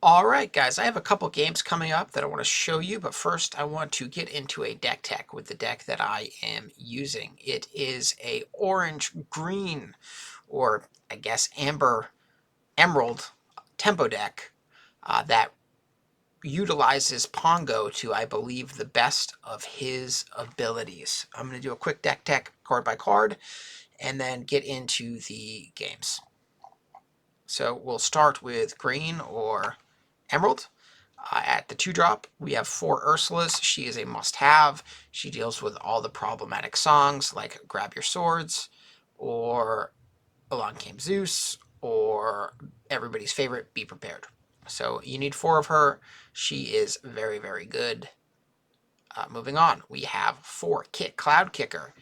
Alright guys, I have a couple games coming up that I want to show you, but first I want to get into a deck tech with the deck that I am using. It is a orange-green, or I guess amber-emerald tempo deck that utilizes Pongo to, I believe, the best of his abilities. I'm going to do a quick deck tech card by card, and then get into the games. So we'll start with green or emerald. At the 2-drop, we have 4 Ursulas. She is a must-have. She deals with all the problematic songs like Grab Your Swords, or Along Came Zeus, or everybody's favorite, Be Prepared. So you need 4 of her. She is very, very good. Moving on, we have 4 Kit Cloud Kicker.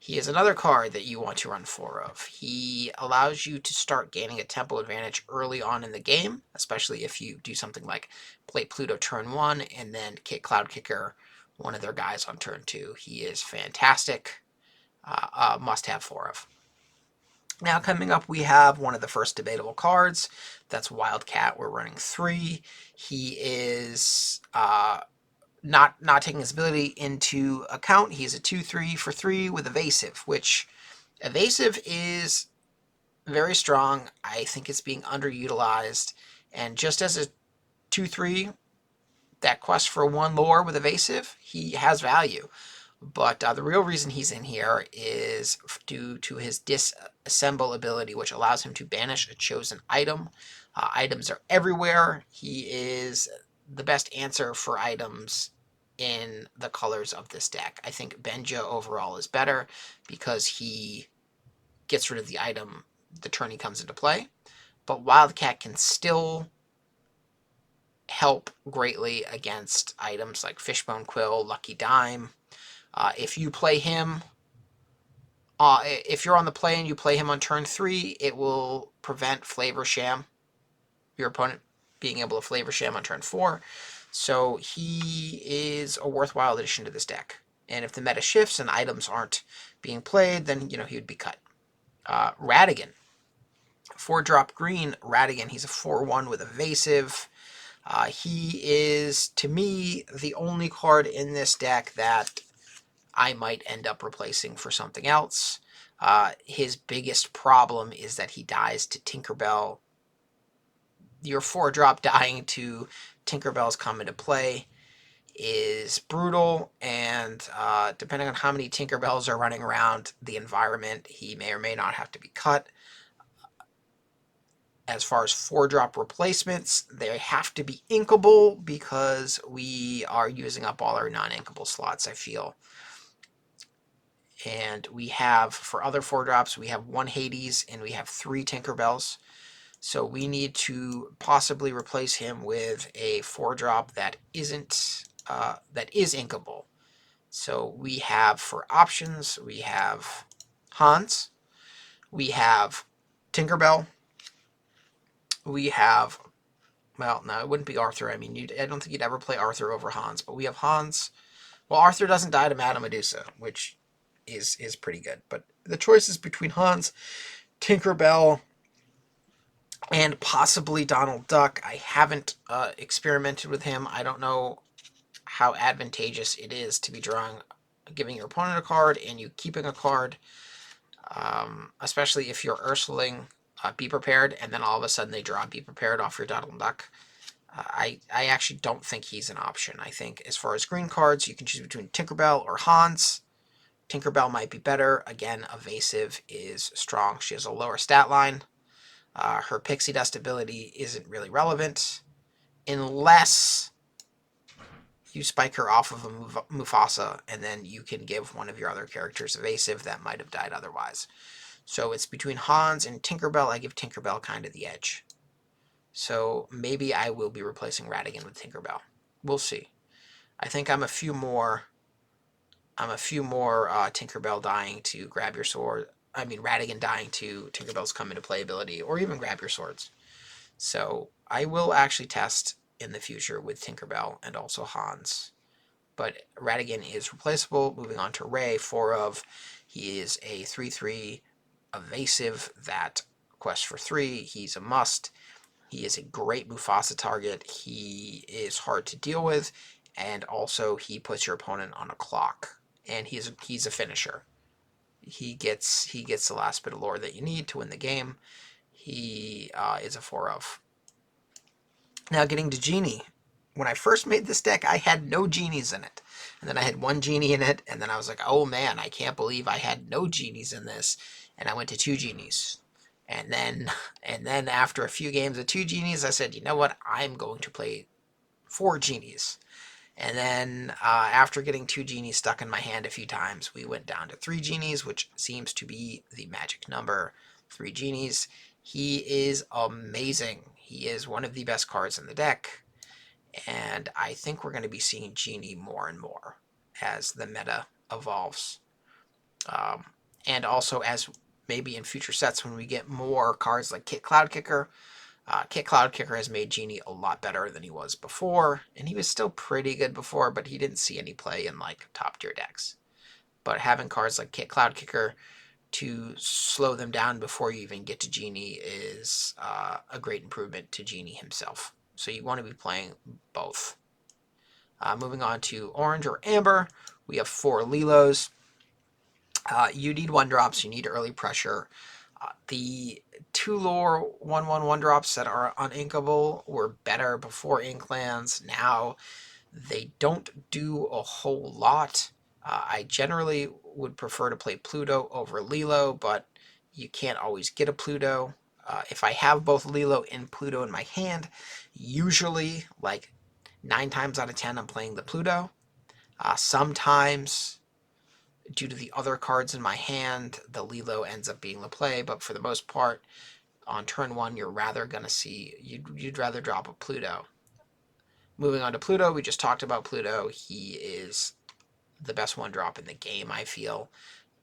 He is another card that you want to run 4 of. He allows you to start gaining a tempo advantage early on in the game, especially if you do something like play Pluto turn 1 and then Kit Cloud Kicker one of their guys on turn 2. He is fantastic. Must have 4 of. Now coming up, we have one of the first debatable cards. That's Wildcat. We're running 3. He is not taking his ability into account. He's a 2/3 for 3 with evasive, which evasive is very strong. I think it's being underutilized. And just as a 2/3, that quest for 1 lore with evasive, he has value. But the real reason he's in here is due to his disassemble ability, which allows him to banish a chosen item. Items are everywhere. He is the best answer for items in the colors of this deck. I think Benja overall is better because he gets rid of the item the turn he comes into play. But Wildcat can still help greatly against items like Fishbone Quill, Lucky Dime. If you play him, if you're on the play and you play him on turn 3, it will prevent Flavor Sham, your opponent being able to Flavor Sham on turn 4. So he is a worthwhile addition to this deck. And if the meta shifts and items aren't being played, then, he would be cut. Radigan. 4-drop green, Radigan. He's a 4/1 with evasive. He is, to me, the only card in this deck that I might end up replacing for something else. His biggest problem is that he dies to Tinkerbell. Your 4-drop dying to Tinkerbell's come into play is brutal, and depending on how many Tinkerbells are running around the environment, he may or may not have to be cut. As far as 4-drop replacements, they have to be inkable because we are using up all our non-inkable slots, I feel. And we have, for other 4-drops, we have 1 Hades and we have 3 Tinkerbells. So we need to possibly replace him with a 4-drop that isn't, that is inkable. So we have, for options, we have Hans, we have Tinkerbell, we have, well, no, it wouldn't be Arthur. I mean, I don't think you'd ever play Arthur over Hans, but we have Hans. Well, Arthur doesn't die to Madame Medusa, which is pretty good. But the choice is between Hans, Tinkerbell, and possibly Donald Duck. I haven't experimented with him. I don't know how advantageous it is to be giving your opponent a card and you keeping a card, especially if you're Ursuling Be Prepared, and then all of a sudden they draw Be Prepared off your Donald Duck. I actually don't think he's an option. I think as far as green cards, you can choose between Tinkerbell or Hans. Tinkerbell might be better. Again, evasive is strong. She has a lower stat line. Her pixie dust ability isn't really relevant unless you spike her off of a Mufasa and then you can give one of your other characters evasive that might have died otherwise. So it's between Hans and Tinkerbell. I give Tinkerbell kind of the edge. So maybe I will be replacing Radigan with Tinkerbell. We'll see. I think I'm a few more Tinkerbell dying to Grab Your Sword. I mean, Radigan dying to Tinkerbell's come into playability, or even Grab Your Swords. So I will actually test in the future with Tinkerbell and also Hans. But Radigan is replaceable. Moving on to Ray, 4 of. He is a 3/3 evasive that quests for 3. He's a must. He is a great Mufasa target. He is hard to deal with, and also he puts your opponent on a clock. And he's a finisher. He gets the last bit of lore that you need to win the game. He is a 4 of. Now getting to Genie. When I first made this deck, I had no genies in it. And then I had one genie in it, and then I was like, oh man, I can't believe I had no genies in this. And I went to 2 genies. And then after a few games of 2 genies, I said, you know what, I'm going to play 4 genies. And then after getting 2 genies stuck in my hand a few times, we went down to 3 genies, which seems to be the magic number. 3 genies. He is amazing. He is one of the best cards in the deck. And I think we're going to be seeing Genie more and more as the meta evolves. And also as maybe in future sets when we get more cards like Kit Cloud Kicker. Kit Cloud Kicker has made Genie a lot better than he was before, and he was still pretty good before, but he didn't see any play in like top tier decks. But having cards like Kit Cloud Kicker to slow them down before you even get to Genie is a great improvement to Genie himself. So you want to be playing both. Moving on to Orange or Amber, we have 4 Lilos. You need 1-drops, you need early pressure. The 2 lore 1/1 1-drops that are uninkable were better before Inklands. Now they don't do a whole lot. I generally would prefer to play Pluto over Lilo, but you can't always get a Pluto. If I have both Lilo and Pluto in my hand, usually like 9 times out of 10 I'm playing the Pluto. Sometimes due to the other cards in my hand, the Lilo ends up being the play, but for the most part, on turn 1, you're rather going to see, you'd rather drop a Pluto. Moving on to Pluto, we just talked about Pluto. He is the best 1-drop in the game, I feel.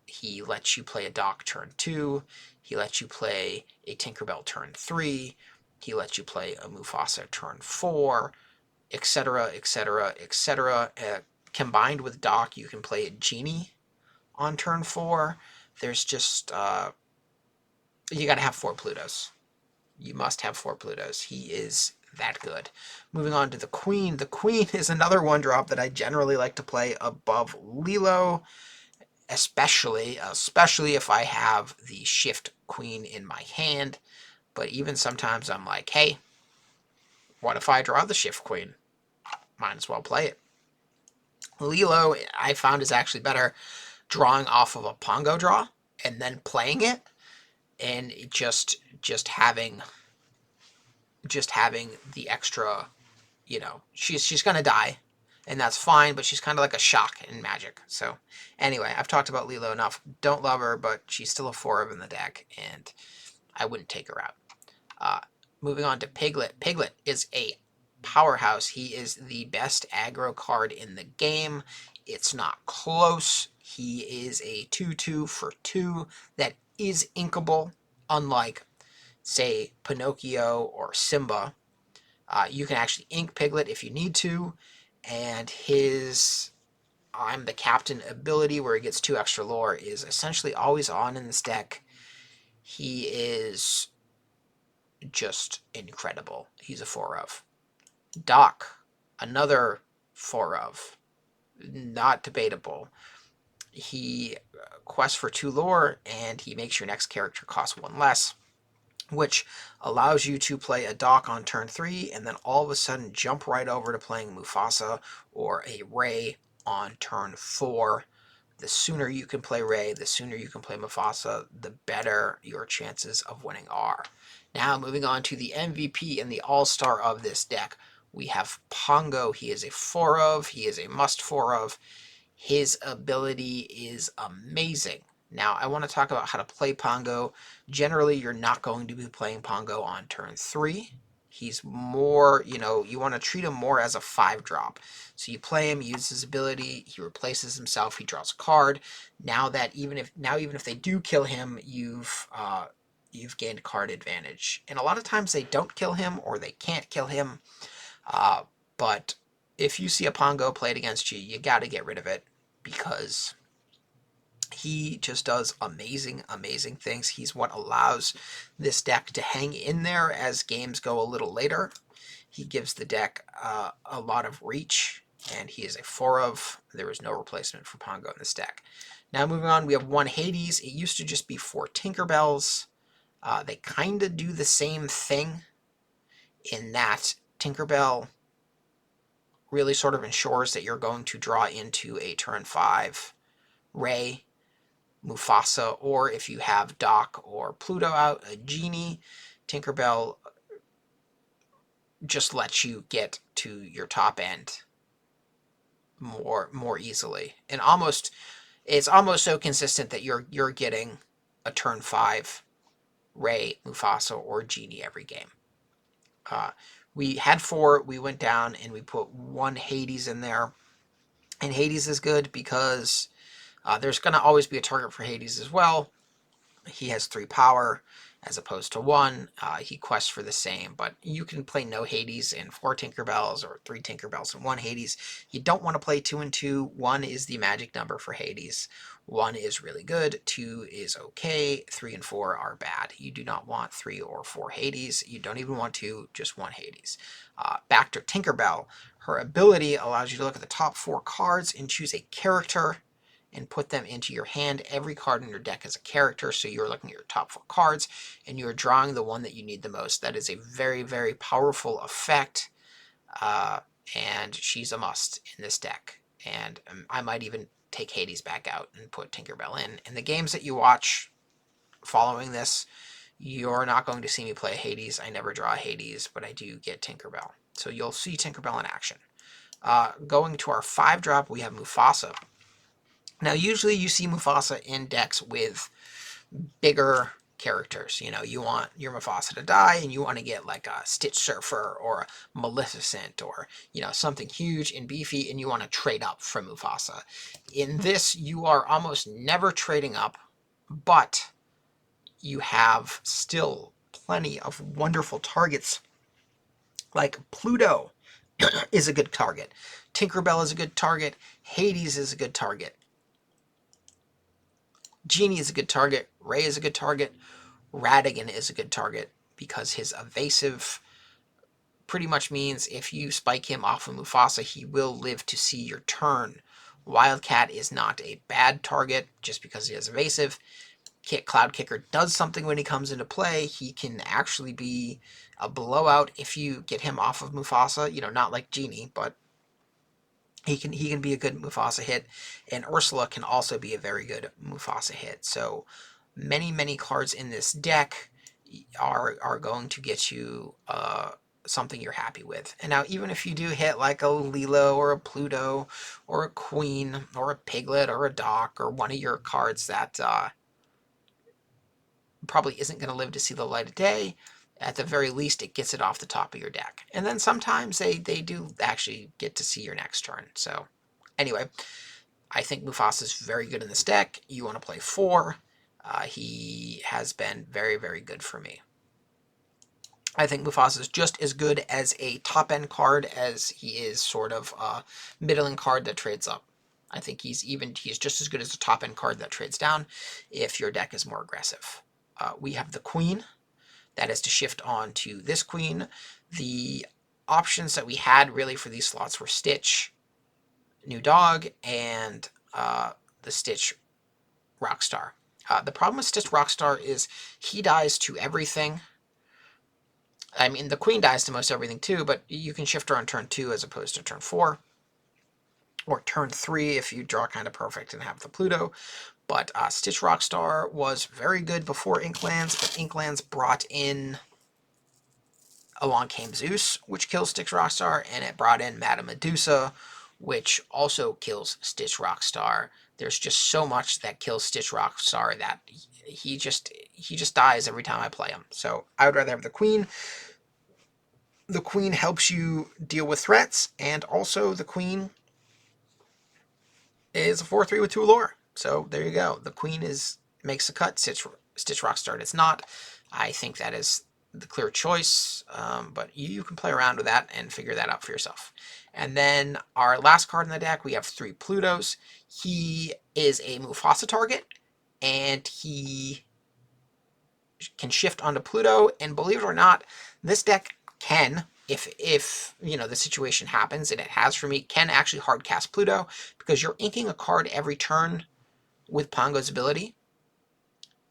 He lets you play a Dock turn 2. He lets you play a Tinkerbell turn 3. He lets you play a Mufasa turn 4, etc., etc., etc. Combined with Dock, you can play a Genie on turn 4. There's just, you gotta have 4 Plutos. You must have 4 Plutos. He is that good. Moving on to the Queen. The Queen is another 1-drop that I generally like to play above Lilo, especially if I have the Shift Queen in my hand. But even sometimes I'm like, hey, what if I draw the Shift Queen? Might as well play it. Lilo, I found, is actually better drawing off of a Pongo draw and then playing it, and just having the extra, she's gonna die, and that's fine, but she's kind of like a shock in Magic. So anyway, I've talked about Lilo enough. Don't love her, but she's still a 4 of in the deck, and I wouldn't take her out. Moving on to Piglet. Piglet is a powerhouse. He is the best aggro card in the game. It's not close. He is a 2/2 for 2 that is inkable, unlike, say, Pinocchio or Simba. You can actually ink Piglet if you need to, and his I'm the Captain ability, where he gets 2 extra lore, is essentially always on in this deck. He is just incredible. He's a 4 of. Doc, another 4 of. Not debatable. He quests for 2 lore, and he makes your next character cost 1 less, which allows you to play a Doc on turn 3, and then all of a sudden jump right over to playing Mufasa or a Ray on turn 4. The sooner you can play Ray, the sooner you can play Mufasa, the better your chances of winning are. Now, moving on to the MVP and the all-star of this deck, we have Pongo. He is a 4 of. He is a must 4 of. His ability is amazing. Now, I want to talk about how to play Pongo. Generally, you're not going to be playing Pongo on turn 3. He's more, you want to treat him more as a 5-drop. So you play him, use his ability, he replaces himself, he draws a card. Now even if they do kill him, you've gained card advantage. And a lot of times they don't kill him or they can't kill him. But if you see a Pongo played against you, you got to get rid of it, because He just does amazing, amazing things. He's what allows this deck to hang in there as games go a little later. He gives the deck a lot of reach, and he is a 4 of. There is no replacement for Pongo in this deck. Now moving on, we have 1 Hades. It used to just be 4 Tinkerbells. They kind of do the same thing in that Tinkerbell really sort of ensures that you're going to draw into a turn 5 Ray, Mufasa, or if you have Doc or Pluto out, a Genie. Tinkerbell just lets you get to your top end more easily, and it's almost so consistent that you're getting a turn 5 Ray, Mufasa, or Genie every game. We had 4, we went down and we put 1 Hades in there, and Hades is good because there's going to always be a target for Hades as well. He has 3 power as opposed to 1. He quests for the same, but you can play no Hades and 4 Tinkerbells or 3 Tinkerbells and 1 Hades. You don't want to play 2 and 2. 1 is the magic number for Hades. 1 is really good, 2 is okay, 3 and 4 are bad. You do not want 3 or 4 Hades. You don't even want 2, just 1 Hades. Back to Tinkerbell. Her ability allows you to look at the top 4 cards and choose a character and put them into your hand. Every card in your deck is a character, so you're looking at your top 4 cards, and you're drawing the one that you need the most. That is a very, very powerful effect, and she's a must in this deck. And I might even take Hades back out and put Tinkerbell in. In the games that you watch following this, you're not going to see me play Hades. I never draw Hades, but I do get Tinkerbell. So you'll see Tinkerbell in action. Going to our 5-drop, we have Mufasa. Now, usually you see Mufasa in decks with bigger characters. You know, you want your Mufasa to die, and you want to get like a Stitch Surfer or a Maleficent or, you know, something huge and beefy, and you want to trade up from Mufasa. In this, you are almost never trading up, but you have still plenty of wonderful targets. Like Pluto is a good target. Tinkerbell is a good target. Hades is a good target. Genie is a good target. Ray is a good target. Radigan is a good target because his evasive pretty much means if you spike him off of Mufasa, he will live to see your turn. Wildcat is not a bad target just because he has evasive. Cloud Kicker does something when he comes into play. He can actually be a blowout if you get him off of Mufasa. You know, not like Genie, but he can be a good Mufasa hit, and Ursula can also be a very good Mufasa hit. So many cards in this deck are going to get you something you're happy with. And now even if you do hit like a Lilo or a Pluto or a Queen or a Piglet or a Doc or one of your cards that probably isn't going to live to see the light of day, at the very least it gets it off the top of your deck. And then sometimes they do actually get to see your next turn. So anyway, I think Mufasa is very good in this deck. You want to play 4. He has been very, very good for me. I think Mufasa is just as good as a top-end card as he is sort of a middling card that trades up. I think he's just as good as a top-end card that trades down if your deck is more aggressive. We have the Queen. That is to shift on to this Queen. The options that we had really for these slots were Stitch, New Dog, and the Stitch Rockstar. The problem with Stitch Rockstar is he dies to everything. I mean, the Queen dies to most everything too, but you can shift her on turn 2 as opposed to turn 4. Or turn 3 if you draw kind of perfect and have the Pluto. But Stitch Rockstar was very good before Inklands, but Inklands brought in Along Came Zeus, which kills Stitch Rockstar, and it brought in Madame Medusa, which also kills Stitch Rockstar. There's just so much that kills Stitch Rockstar that he just dies every time I play him. So I would rather have the Queen. The Queen helps you deal with threats, and also the Queen is a 4/3 with 2 lore. So there you go. The Queen makes the cut. Stitch Rockstar does not. I think that is the clear choice, but you can play around with that and figure that out for yourself. And then our last card in the deck, we have 3 Plutos. He is a Mufasa target, and he can shift onto Pluto. And believe it or not, this deck can, if you know the situation happens, and it has for me, can actually hard cast Pluto, because you're inking a card every turn with Pongo's ability,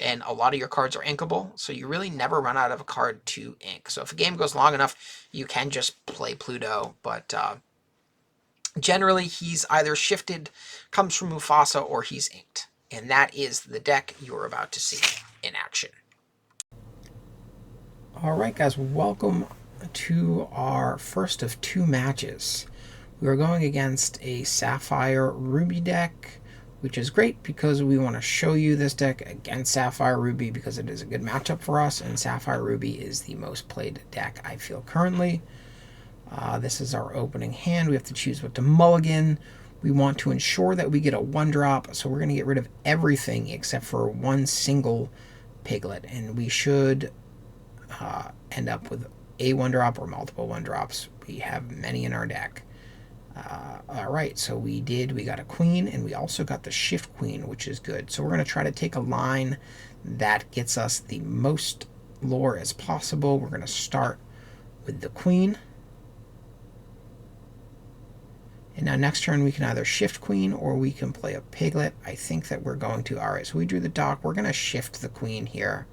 and a lot of your cards are inkable, so you really never run out of a card to ink. So if a game goes long enough, you can just play Pluto, but generally he's either shifted, comes from Mufasa, or he's inked. And that is the deck you're about to see in action. Alright guys, welcome to our first of 2 matches. We are going against a Sapphire Ruby deck, which is great because we want to show you this deck against Sapphire Ruby because it is a good matchup for us, and Sapphire Ruby is the most played deck I feel currently. This is our opening hand. We have to choose what to mulligan. We want to ensure that we get a 1-drop, so we're going to get rid of everything except for 1 single Piglet, and we should end up with a 1-drop or multiple 1-drops. We have many in our deck. Alright, so we got a queen, and we also got the shift queen, which is good. So we're going to try to take a line that gets us the most lore as possible. We're going to start with the queen. And now next turn we can either shift queen or we can play a piglet. I think that we're going to, alright, so we drew the dock. We're going to shift the queen here.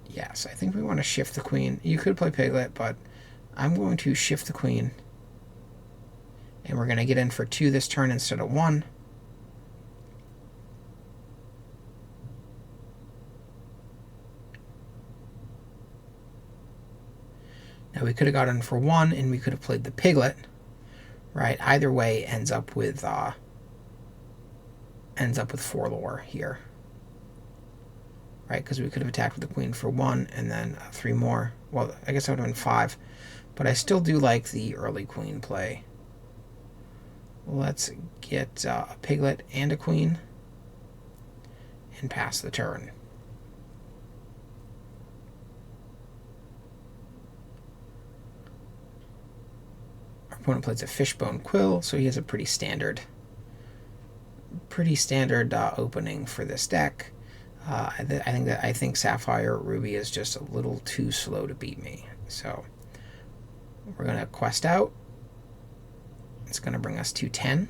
Yes, I think we want to shift the queen. You could play piglet, but I'm going to shift the queen. And we're going to get in for 2 this turn instead of 1. Now we could have gotten for 1, and we could have played the piglet. Right? Either way ends up with 4 lore here. Right, because we could have attacked with the queen for 1 and then 3 more. Well, I guess that would have been 5. But I still do like the early queen play. Let's get a piglet and a queen and pass the turn. Our opponent plays a fishbone quill, so he has a pretty standard opening for this deck. I think Sapphire Ruby is just a little too slow to beat me. So we're going to quest out. It's going to bring us to 10.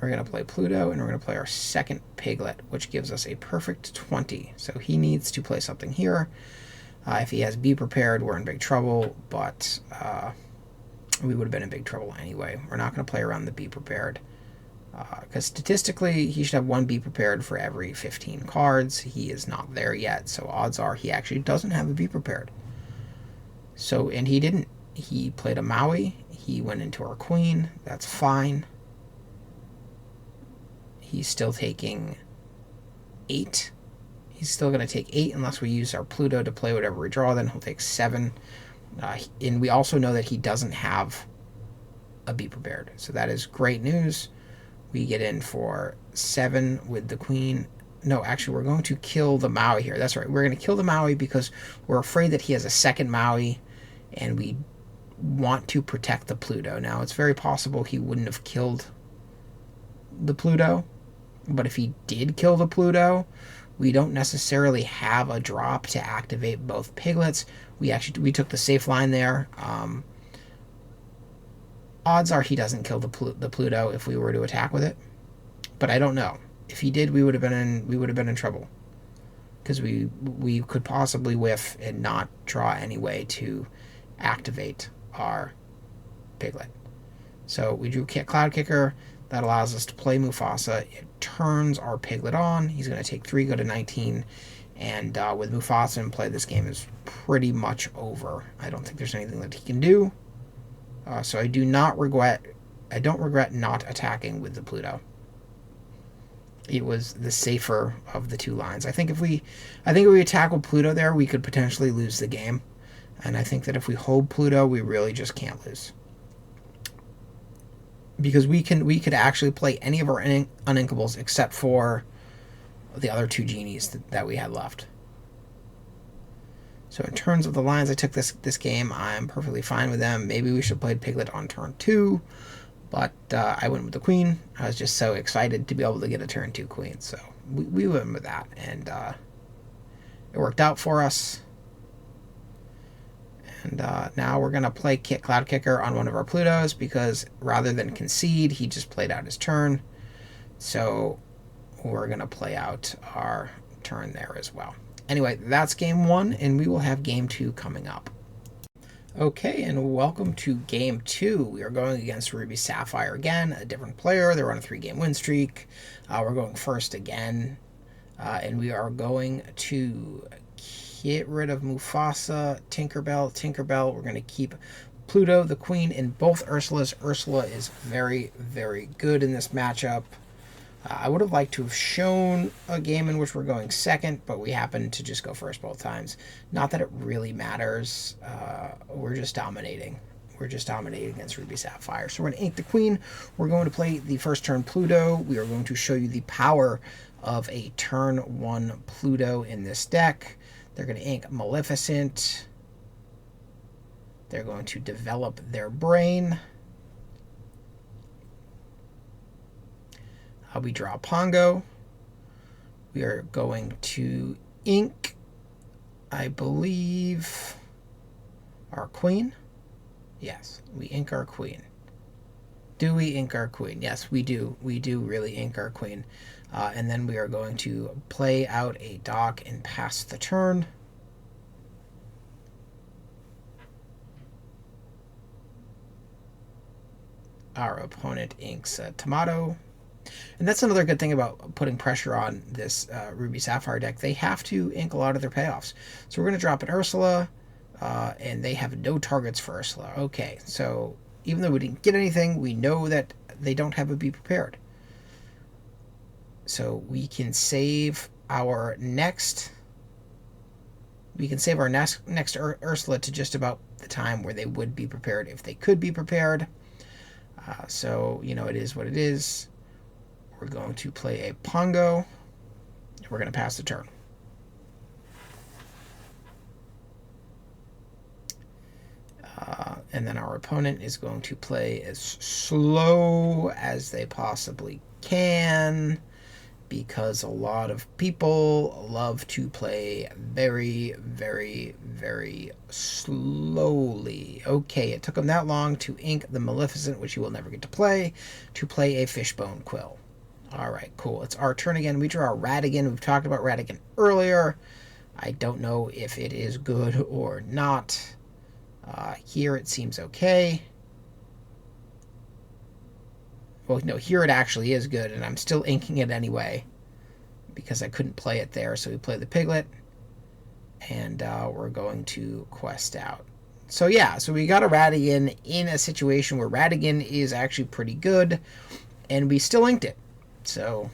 We're going to play Pluto, and we're going to play our second piglet, which gives us a perfect 20. So he needs to play something here. If he has Be Prepared, we're in big trouble, but we would have been in big trouble anyway. We're not going to play around the Be Prepared. Because statistically, he should have 1 Be Prepared for every 15 cards. He is not there yet, so odds are he actually doesn't have a Be Prepared. So, and he didn't. He played a Maui. He went into our queen. That's fine. He's still taking 8. He's still going to take 8 unless we use our Pluto to play whatever we draw. Then he'll take 7. And we also know that he doesn't have a Be Prepared. So that is great news. We get in for 7 with the queen. No, actually, we're going to kill the Maui here. That's right. We're going to kill the Maui because we're afraid that he has a second Maui, and we want to protect the Pluto. Now, it's very possible he wouldn't have killed the Pluto, but if he did kill the Pluto, we don't necessarily have a drop to activate both piglets. We took the safe line there. Odds are he doesn't kill the Pluto if we were to attack with it, but I don't know. If he did, we would have been in trouble because we could possibly whiff and not draw any way to activate our piglet. So we drew Cloud Kicker. That allows us to play Mufasa. It turns our piglet on. He's going to take 3, go to 19, and with Mufasa in play, this game is pretty much over. I don't think there's anything that he can do. So I don't regret not attacking with the Pluto. It was the safer of the 2 lines. I think if we attack with Pluto there, we could potentially lose the game. And I think that if we hold Pluto, we really just can't lose. because we could actually play any of our uninkables except for the other 2 genies that we had left. So in terms of the lines I took this game, I'm perfectly fine with them. Maybe we should have played Piglet on turn 2, but I went with the queen. I was just so excited to be able to get a turn 2 queen, so we went with that, and it worked out for us. And now we're going to play Cloud Kicker on one of our Plutos, because rather than concede, he just played out his turn. So we're going to play out our turn there as well. Anyway, that's game 1, and we will have game 2 coming up. Okay, and welcome to game 2. We are going against Ruby Sapphire again, a different player. They're on a 3-game win streak. We're going first again, and we are going to get rid of Mufasa, Tinkerbell. We're going to keep Pluto, the queen, in both Ursulas. Ursula is very, very good in this matchup. I would have liked to have shown a game in which we're going second, but we happened to just go first both times. Not that it really matters. We're just dominating. We're just dominating against Ruby Sapphire. So we're going to ink the queen. We're going to play the first turn Pluto. We are going to show you the power of a turn 1 Pluto in this deck. They're going to ink Maleficent. They're going to develop their brain. We draw Pongo. We are going to ink, I believe, our queen. Yes, we ink our queen. Do we ink our queen? Yes, we do. We do really ink our queen. And then we are going to play out a dock and pass the turn. Our opponent inks a tomato. And that's another good thing about putting pressure on this Ruby Sapphire deck. They have to ink a lot of their payoffs. So we're going to drop an Ursula, and they have no targets for Ursula. Okay, so even though we didn't get anything, we know that they don't have a Be Prepared. So we can save our next... We can save our next Ursula to just about the time where they would be prepared if they could be prepared. So, you know, it is what it is. We're going to play a Pongo, and we're going to pass the turn. And then our opponent is going to play as slow as they possibly can, because a lot of people love to play very, very, very slowly. Okay, it took them that long to ink the Maleficent, which you will never get to play a Fishbone Quill. All right, cool. It's our turn again. We draw Ratigan. We've talked about Ratigan earlier. I don't know if it is good or not. Here it seems okay. Well, no, here it actually is good, and I'm still inking it anyway because I couldn't play it there. So we play the Piglet, and we're going to quest out. So yeah, so we got a Ratigan in a situation where Ratigan is actually pretty good, and we still inked it. So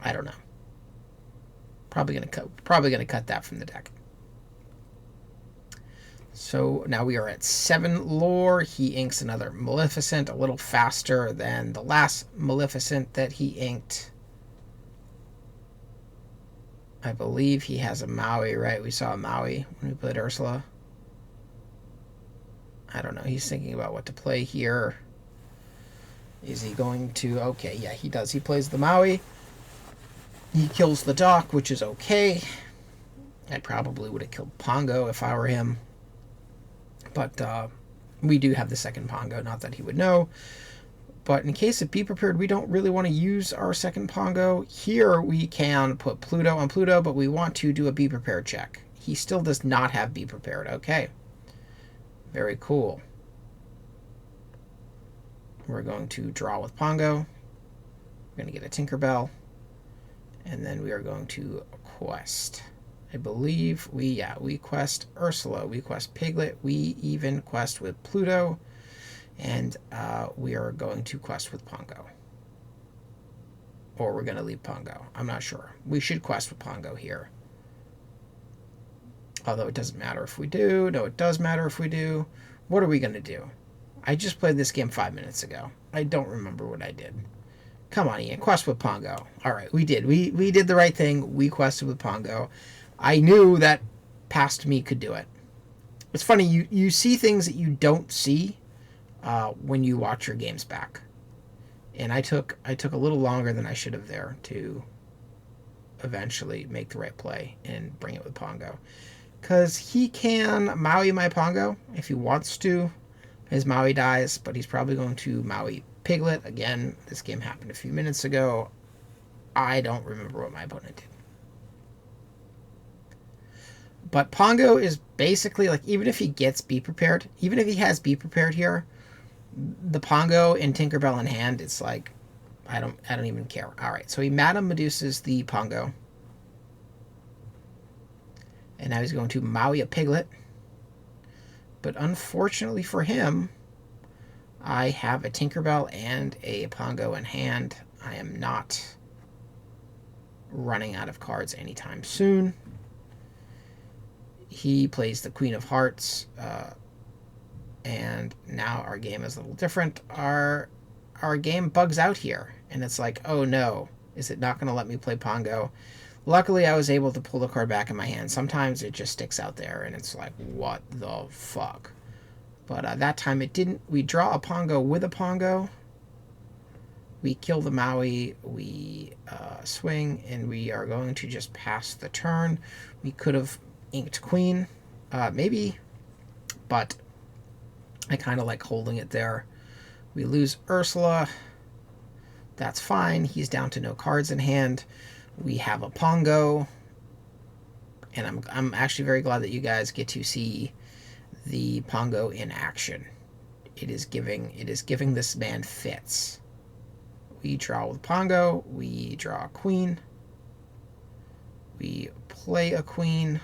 I don't know. Probably gonna cut that from the deck. So now we are at 7 lore. He inks another Maleficent, a little faster than the last Maleficent that he inked. I believe he has a Maui, right? We saw a Maui when we played Ursula. I don't know. He's thinking about what to play here. Is he going to... Okay, yeah, he does. He plays the Maui. He kills the dock, which is okay. I probably would have killed Pongo if I were him. But we do have the second Pongo, not that he would know. But in case of Be Prepared, we don't really want to use our second Pongo. Here we can put Pluto on Pluto, but we want to do a Be Prepared check. He still does not have Be Prepared. Okay. Very cool. We're going to draw with Pongo. We're going to get a Tinkerbell. And then we are going to quest. I believe we quest Ursula. We quest Piglet. We even quest with Pluto. And we are going to quest with Pongo. Or we're going to leave Pongo. I'm not sure. We should quest with Pongo here. Although it doesn't matter if we do. No, it does matter if we do. What are we going to do? I just played this game 5 minutes ago. I don't remember what I did. Come on, Ian. Quest with Pongo. All right, we did. We did the right thing. We quested with Pongo. I knew that past me could do it. It's funny. You see things that you don't see when you watch your games back. And I took a little longer than I should have there to eventually make the right play and bring it with Pongo. Because he can Maui my Pongo if he wants to. His Maui dies, but he's probably going to Maui Piglet. Again, this game happened a few minutes ago. I don't remember what my opponent did. But Pongo is basically like, even if he gets Be Prepared, even if he has Be Prepared here, the Pongo and Tinkerbell in hand, it's like, I don't even care. All right, so he Madame Medusas the Pongo. And now he's going to Maui a Piglet. But unfortunately for him, I have a Tinkerbell and a Pongo in hand. I am not running out of cards anytime soon. He plays the Queen of Hearts. And now our game is a little different. Our game bugs out here. And it's like, oh no, is it not going to let me play Pongo? Luckily, I was able to pull the card back in my hand. Sometimes it just sticks out there, and it's like, what the fuck? But that time it didn't. We draw a Pongo with a Pongo. We kill the Maui. We swing, and we are going to just pass the turn. We could have inked Queen, maybe, but I kind of like holding it there. We lose Ursula. That's fine. He's down to no cards in hand. We have a Pongo, and I'm actually very glad that you guys get to see the Pongo in action. It is giving this man fits. We draw with Pongo. We draw a Queen. We play a Queen.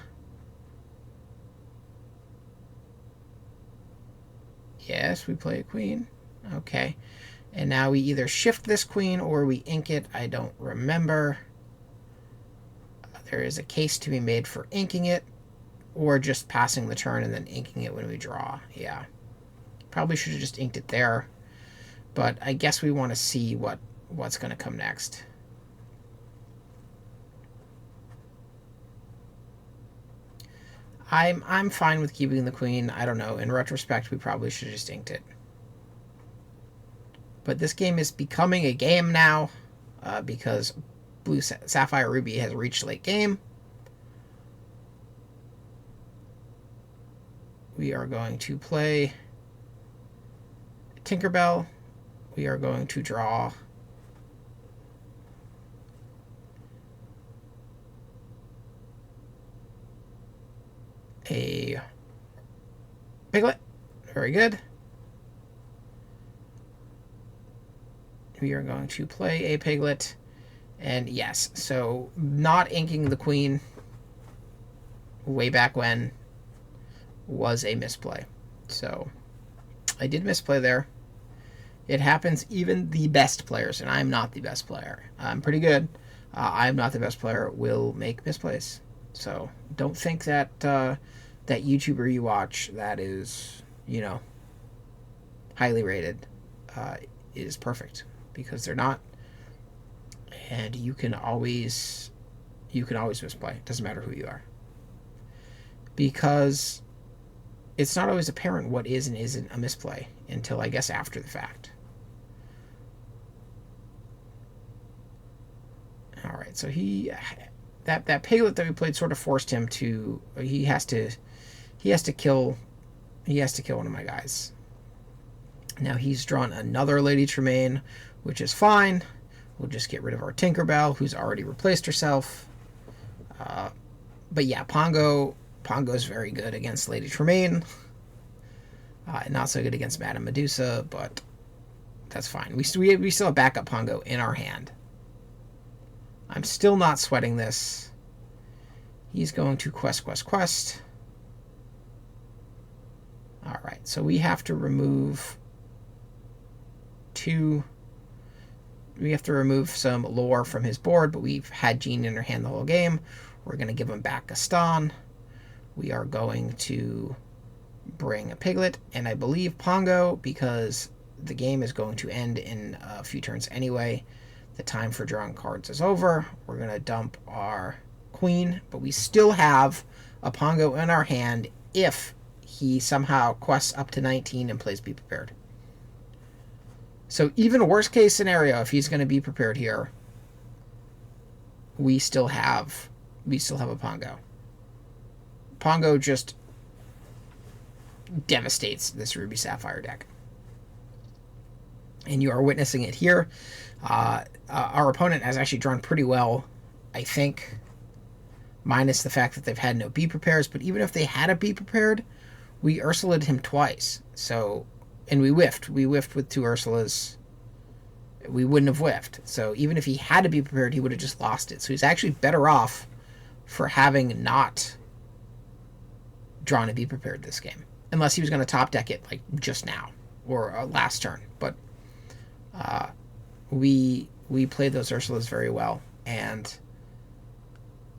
Yes, we play a Queen. Okay. And now we either shift this Queen or we ink it. I don't remember. There is a case to be made for inking it or just passing the turn and then inking it when we draw. Yeah. Probably should have just inked it there. But I guess we want to see what's going to come next. I'm fine with keeping the Queen. I don't know. In retrospect, we probably should have just inked it. But this game is becoming a game now because Blue Sapphire Ruby has reached late game. We are going to play Tinkerbell. We are going to draw a Piglet. Very good. We are going to play a Piglet. And yes, so not inking the Queen way back when was a misplay. So I did misplay there. It happens, even the best players, and I'm not the best player. I'm pretty good. I'm not the best player, will make misplays. So don't think that that YouTuber you watch that is, highly rated is perfect, because they're not. And you can always misplay. It doesn't matter who you are, because it's not always apparent what is and isn't a misplay until, I guess, after the fact. All right, so that Piglet that we played sort of forced him to. He has to kill one of my guys. Now he's drawn another Lady Tremaine, which is fine. We'll just get rid of our Tinkerbell, who's already replaced herself. But yeah, Pongo's very good against Lady Tremaine. Not so good against Madame Medusa, but that's fine. We still have backup Pongo in our hand. I'm still not sweating this. He's going to quest. All right, so we have to remove we have to remove some lore from his board, but we've had Genie in our hand the whole game. We're going to give him back Gaston. We are going to bring a Piglet, and I believe Pongo, because the game is going to end in a few turns anyway. The time for drawing cards is over. We're going to dump our Queen, but we still have a Pongo in our hand if he somehow quests up to 19 and plays Be Prepared. So even worst case scenario, if he's going to be prepared here, we still have a Pongo. Pongo just devastates this Ruby Sapphire deck. And you are witnessing it here. Our opponent has actually drawn pretty well, I think, minus the fact that they've had no Be Prepares. But even if they had a Be Prepared, we Ursulaed him twice. So, and we whiffed. We whiffed with 2 Ursulas. We wouldn't have whiffed. So even if he had to be prepared, he would have just lost it. So he's actually better off for having not drawn a Be Prepared this game. Unless he was going to top deck it like just now or last turn. But we played those Ursulas very well. And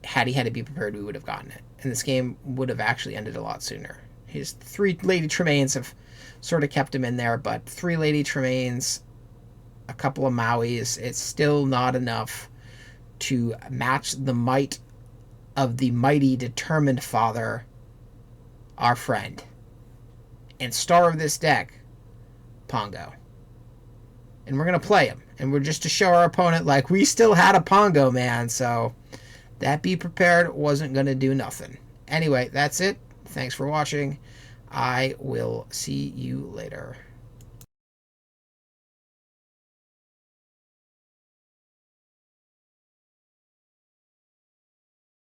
had he had to be prepared, we would have gotten it. And this game would have actually ended a lot sooner. His 3 Lady Tremaines have sort of kept him in there. But 3 Lady Tremaines, a couple of Mauis, it's still not enough to match the might of the mighty, determined father, our friend, and star of this deck, Pongo. And we're going to play him. And we're just to show our opponent, like, we still had a Pongo, man. So that Be Prepared wasn't going to do nothing. Anyway, that's it. Thanks for watching. I will see you later.